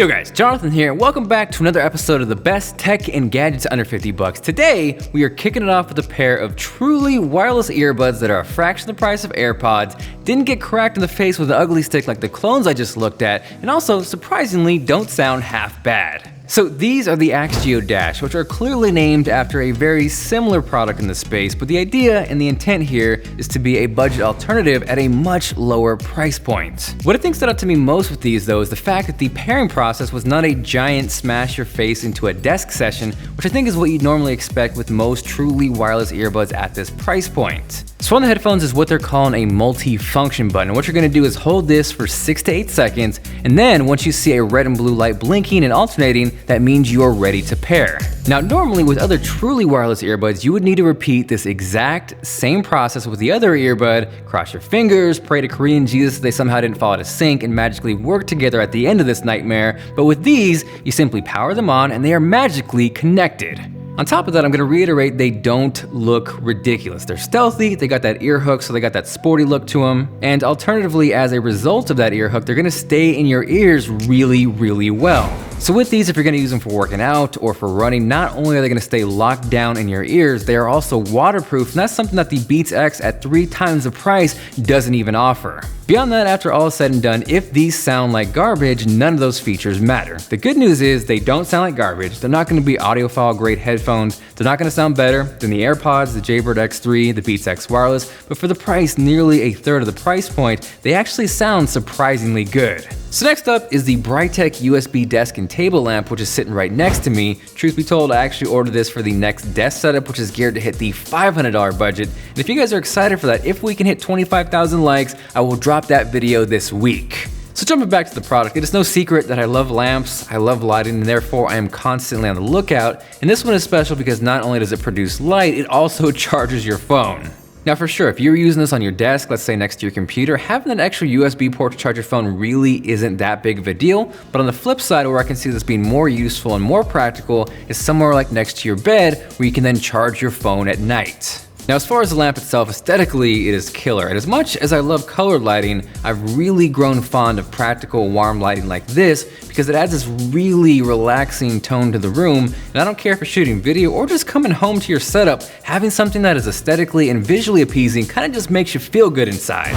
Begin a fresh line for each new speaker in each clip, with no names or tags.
Yo guys, Jonathan here, and welcome back to another episode of the best tech and gadgets under 50 bucks. Today, we are kicking it off with a pair of truly wireless earbuds that are a fraction of the price of AirPods, didn't get cracked in the face with an ugly stick like the clones I just looked at, and also, surprisingly, don't sound half bad. So these are the Axgio Dash, which are clearly named after a very similar product in the space, but the idea and the intent here is to be a budget alternative at a much lower price point. What I think stood out to me most with these though is the fact that the pairing process was not a giant smash your face into a desk session, which I think is what you'd normally expect with most truly wireless earbuds at this price point. So on the headphones is what they're calling a multi-function button. What you're gonna do is hold this for 6 to 8 seconds, and then once you see a red and blue light blinking and alternating, that means you are ready to pair. Now normally with other truly wireless earbuds, you would need to repeat this exact same process with the other earbud, cross your fingers, pray to Korean Jesus that they somehow didn't fall out of sync and magically work together at the end of this nightmare, but with these, you simply power them on and they are magically connected. On top of that, I'm gonna reiterate, they don't look ridiculous. They're stealthy, they got that ear hook, so they got that sporty look to them. And alternatively, as a result of that ear hook, they're gonna stay in your ears really, really well. So with these, if you're gonna use them for working out or for running, not only are they gonna stay locked down in your ears, they are also waterproof, and that's something that the Beats X at 3 times the price doesn't even offer. Beyond that, after all is said and done, if these sound like garbage, none of those features matter. The good news is they don't sound like garbage. They're not gonna be audiophile grade headphones. They're not gonna sound better than the AirPods, the Jaybird X3, the Beats X Wireless, but for the price, nearly a third of the price point, they actually sound surprisingly good. So next up is the Brightech USB desk and table lamp, which is sitting right next to me. Truth be told, I actually ordered this for the next desk setup, which is geared to hit the $500 budget. And if you guys are excited for that, if we can hit 25,000 likes, I will drop that video this week. So jumping back to the product, it is no secret that I love lamps, I love lighting, and therefore I am constantly on the lookout. And this one is special because not only does it produce light, it also charges your phone. Now for sure, if you're using this on your desk, let's say next to your computer, having an extra USB port to charge your phone really isn't that big of a deal. But on the flip side, where I can see this being more useful and more practical is somewhere like next to your bed where you can then charge your phone at night. Now as far as the lamp itself, aesthetically it is killer, and as much as I love colored lighting, I've really grown fond of practical warm lighting like this because it adds this really relaxing tone to the room, and I don't care if you're shooting video or just coming home to your setup, having something that is aesthetically and visually appeasing kind of just makes you feel good inside.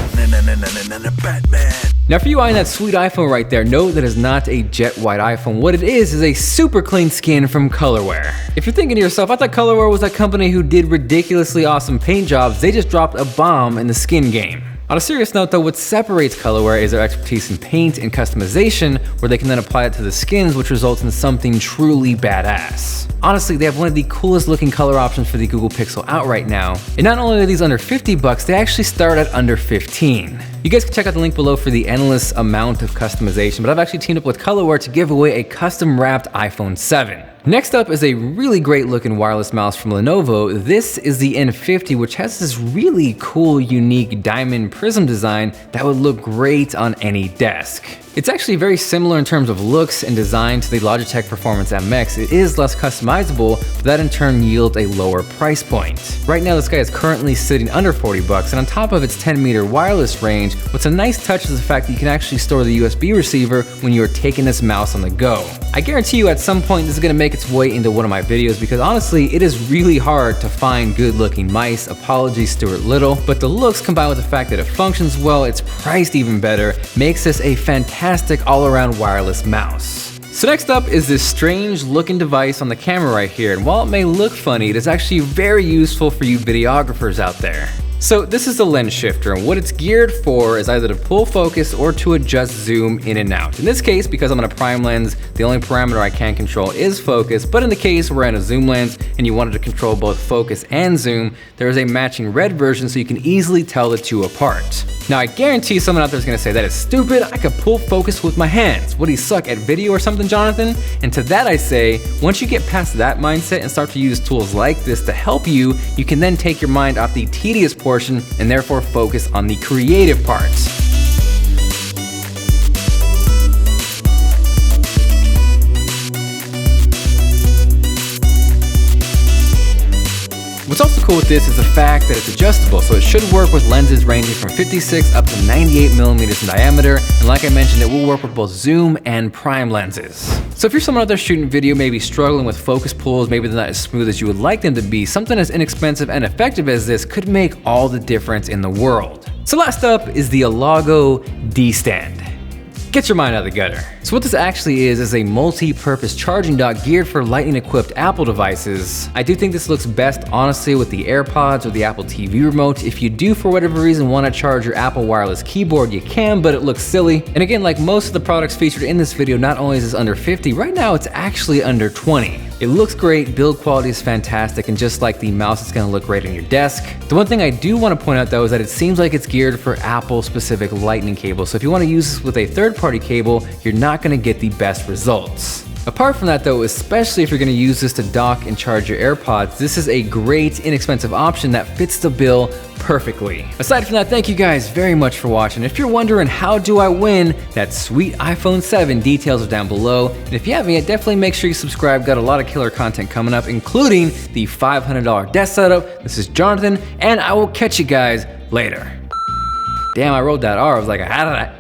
Batman. Now for you eyeing that sweet iPhone right there, know that it's not a jet white iPhone. What it is a super clean skin from Colorware. If you're thinking to yourself, I thought Colorware was that company who did ridiculously awesome paint jobs, they just dropped a bomb in the skin game. On a serious note though, what separates Colorware is their expertise in paint and customization, where they can then apply it to the skins, which results in something truly badass. Honestly, they have one of the coolest looking color options for the Google Pixel out right now. And not only are these under 50 bucks, they actually start at under 15. You guys can check out the link below for the endless amount of customization, but I've actually teamed up with Colorware to give away a custom wrapped iPhone 7. Next up is a really great looking wireless mouse from Lenovo. This is the N50, which has this really cool, unique diamond prism design that would look great on any desk. It's actually very similar in terms of looks and design to the Logitech Performance MX. It is less customizable, but that in turn yields a lower price point. Right now, this guy is currently sitting under 40 bucks, and on top of its 10-meter wireless range, what's a nice touch is the fact that you can actually store the USB receiver when you are taking this mouse on the go. I guarantee you at some point this is gonna make its way into one of my videos because honestly, it is really hard to find good looking mice. Apologies, Stuart Little, but the looks combined with the fact that it functions well, it's priced even better, makes this a fantastic all-around wireless mouse. So next up is this strange looking device on the camera right here, and while it may look funny, it is actually very useful for you videographers out there. So this is the LensShifter, and what it's geared for is either to pull focus or to adjust zoom in and out. In this case, because I'm on a prime lens, the only parameter I can control is focus, but in the case where we're in a zoom lens and you wanted to control both focus and zoom, there is a matching red version so you can easily tell the two apart. Now I guarantee someone out there is gonna say, that is stupid, I could pull focus with my hands. What do you suck at video or something, Jonathan? And to that I say, once you get past that mindset and start to use tools like this to help you, you can then take your mind off the tedious portion and therefore focus on the creative parts. What's also cool cool with this is the fact that it's adjustable, so it should work with lenses ranging from 56 up to 98 millimeters in diameter, and like I mentioned, it will work with both zoom and prime lenses. So if you're someone out there shooting video, maybe struggling with focus pulls, maybe they're not as smooth as you would like them to be, something as inexpensive and effective as this could make all the difference in the world. So last up is the Alago D-Stand. Get your mind out of the gutter. So what this actually is a multi-purpose charging dock geared for lightning-equipped Apple devices. I do think this looks best, honestly, with the AirPods or the Apple TV remote. If you do, for whatever reason, want to charge your Apple wireless keyboard, you can, but it looks silly. And again, like most of the products featured in this video, not only is this under 50, right now it's actually under 20. It looks great, build quality is fantastic, and just like the mouse, it's gonna look great on your desk. The one thing I do wanna point out though is that it seems like it's geared for Apple-specific lightning cables. So if you wanna use this with a third-party cable, you're not gonna get the best results. Apart from that though, especially if you're gonna use this to dock and charge your AirPods, this is a great, inexpensive option that fits the bill perfectly. Aside from that, thank you guys very much for watching. If you're wondering how do I win that sweet iPhone 7, details are down below. And if you haven't yet, definitely make sure you subscribe. Got a lot of killer content coming up, including the $500 desk setup. This is Jonathan, and I will catch you guys later. Damn, I wrote that R. I was like, R.